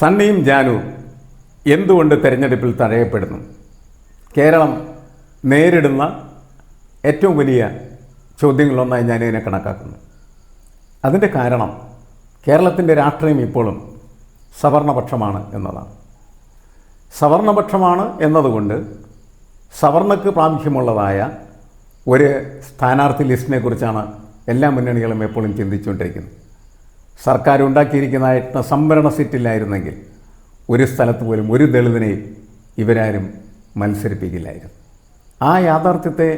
സണ്ണിയും ജാനുവും എന്തുകൊണ്ട് തെരഞ്ഞെടുപ്പിൽ തഴയപ്പെടുന്നു? കേരളം നേരിടുന്ന ഏറ്റവും വലിയ ചോദ്യങ്ങളൊന്നായി ഞാനിതിനെ കണക്കാക്കുന്നു. അതിൻ്റെ കാരണം കേരളത്തിൻ്റെ രാഷ്ട്രീയം ഇപ്പോഴും സവർണപക്ഷമാണ് എന്നതാണ്. സവർണപക്ഷമാണ് എന്നതുകൊണ്ട് സവർണക്ക് പ്രാമുഖ്യമുള്ളതായ ഒരു സ്ഥാനാർത്ഥി ലിസ്റ്റിനെ കുറിച്ചാണ് എല്ലാ മുന്നണികളും എപ്പോഴും ചിന്തിച്ചുകൊണ്ടിരിക്കുന്നത്. സർക്കാർ ഉണ്ടാക്കിയിരിക്കുന്നതായിട്ട് സംവരണ സീറ്റില്ലായിരുന്നെങ്കിൽ ഒരു സ്ഥലത്ത് പോലും ഒരു ദളിതനെയും ഇവരാരും മത്സരിപ്പിക്കില്ലായിരുന്നു. ആ യാഥാർത്ഥ്യത്തെ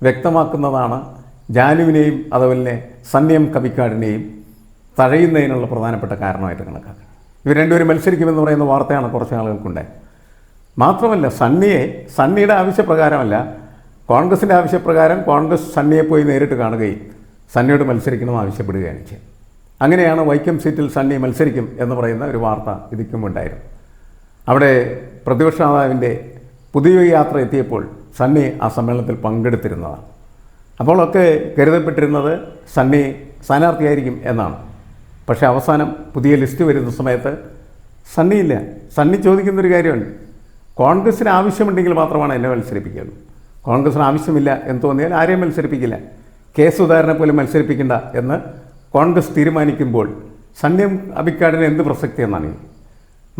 വ്യക്തമാക്കുന്നതാണ് ജാനുവിനെയും അതുപോലെ സണ്ണിയം കവിക്കാടിനെയും തഴയുന്നതിനുള്ള പ്രധാനപ്പെട്ട കാരണമായിട്ട് കണക്കാക്കുന്നത്. ഇവർ രണ്ടുപേരും മത്സരിക്കുമെന്ന് പറയുന്ന വാർത്തയാണ് കുറച്ച് നാളുകൾക്കുണ്ടായത്. മാത്രമല്ല സണ്ണിയുടെ ആവശ്യപ്രകാരമല്ല, കോൺഗ്രസിൻ്റെ ആവശ്യപ്രകാരം കോൺഗ്രസ് സണ്ണിയെ പോയി നേരിട്ട് കാണുകയും സണ്ണിയോട് മത്സരിക്കണമെന്ന് ആവശ്യപ്പെടുകയാണ് ചെയ്തത്. അങ്ങനെയാണ് വൈക്കം സീറ്റിൽ സണ്ണി മത്സരിക്കും എന്ന് പറയുന്ന ഒരു വാർത്ത ഇതിക്കുമുണ്ടായിരുന്നു. അവിടെ പ്രതിപക്ഷ നേതാവിൻ്റെ പുതിയ യാത്ര എത്തിയപ്പോൾ സണ്ണി ആ സമ്മേളനത്തിൽ പങ്കെടുത്തിരുന്നതാണ്. അപ്പോഴൊക്കെ കരുതപ്പെട്ടിരുന്നത് സണ്ണി സ്ഥാനാർത്ഥിയായിരിക്കും എന്നാണ്. പക്ഷേ അവസാനം പുതിയ ലിസ്റ്റ് വരുന്ന സമയത്ത് സണ്ണിയില്ല. സണ്ണി ചോദിക്കുന്നൊരു കാര്യമുണ്ട്, കോൺഗ്രസ്സിന് ആവശ്യമുണ്ടെങ്കിൽ മാത്രമാണ് എന്നെ മത്സരിപ്പിക്കുകയുള്ളൂ. കോൺഗ്രസ്സിന് ആവശ്യമില്ല എന്ന് തോന്നിയാൽ ആരെയും മത്സരിപ്പിക്കില്ല. കെ സുധാകരനെ പോലും മത്സരിപ്പിക്കേണ്ട എന്ന് കോൺഗ്രസ് തീരുമാനിക്കുമ്പോൾ സണ്ണിയം അബിക്കാടിന് എന്ത് പ്രസക്തി എന്നാണ്.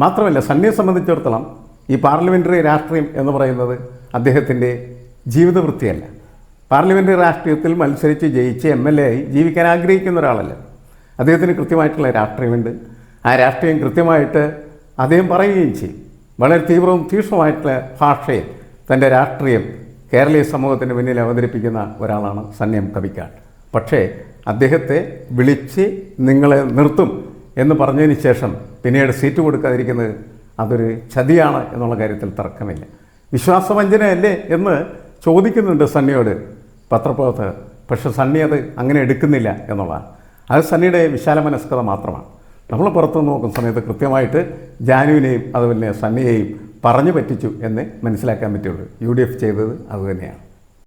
മാത്രമല്ല സണ്ണിയെ സംബന്ധിച്ചിടത്തോളം ഈ പാർലമെൻ്ററി രാഷ്ട്രീയം എന്ന് പറയുന്നത് അദ്ദേഹത്തിൻ്റെ ജീവിതവൃത്തിയല്ല. പാർലമെൻ്ററി രാഷ്ട്രീയത്തിൽ മത്സരിച്ച് ജയിച്ച് MLA ആയി ജീവിക്കാൻ ആഗ്രഹിക്കുന്ന ഒരാളല്ല. അദ്ദേഹത്തിന് കൃത്യമായിട്ടുള്ള രാഷ്ട്രീയമുണ്ട്. ആ രാഷ്ട്രീയം കൃത്യമായിട്ട് അദ്ദേഹം പറയുകയും ചെയ്യും. വളരെ തീവ്രവും തീക്ഷ്ണമായിട്ടുള്ള ഭാഷയിൽ തൻ്റെ രാഷ്ട്രീയം കേരളീയ സമൂഹത്തിന് മുന്നിൽ അവതരിപ്പിക്കുന്ന ഒരാളാണ് സണ്ണിയം കവിക്കാട്. പക്ഷേ അദ്ദേഹത്തെ വിളിച്ച് നിങ്ങളെ നിർത്തും എന്ന് പറഞ്ഞതിന് ശേഷം പിന്നീട് സീറ്റ് കൊടുക്കാതിരിക്കുന്നത് അതൊരു ചതിയാണ് എന്നുള്ള കാര്യത്തിൽ തർക്കമില്ല. വിശ്വാസവഞ്ചനയല്ലേ എന്ന് ചോദിക്കുന്നുണ്ട് സണ്ണിയോട് പത്രപ്രവർത്തകർ. പക്ഷേ സണ്ണി അത് അങ്ങനെ എടുക്കുന്നില്ല എന്നുള്ളതാണ്. അത് സണ്ണിയുടെ വിശാലമനസ്കത മാത്രമാണ്. നമ്മൾ പുറത്തുനിന്ന് നോക്കുന്ന സമയത്ത് കൃത്യമായിട്ട് ജാനുവിനെയും അതുപോലെ സണ്ണിയെയും പറഞ്ഞു പറ്റിച്ചു എന്ന് മനസ്സിലാക്കാൻ പറ്റുള്ളൂ. UDF ചെയ്തത് അതുതന്നെയാണ്.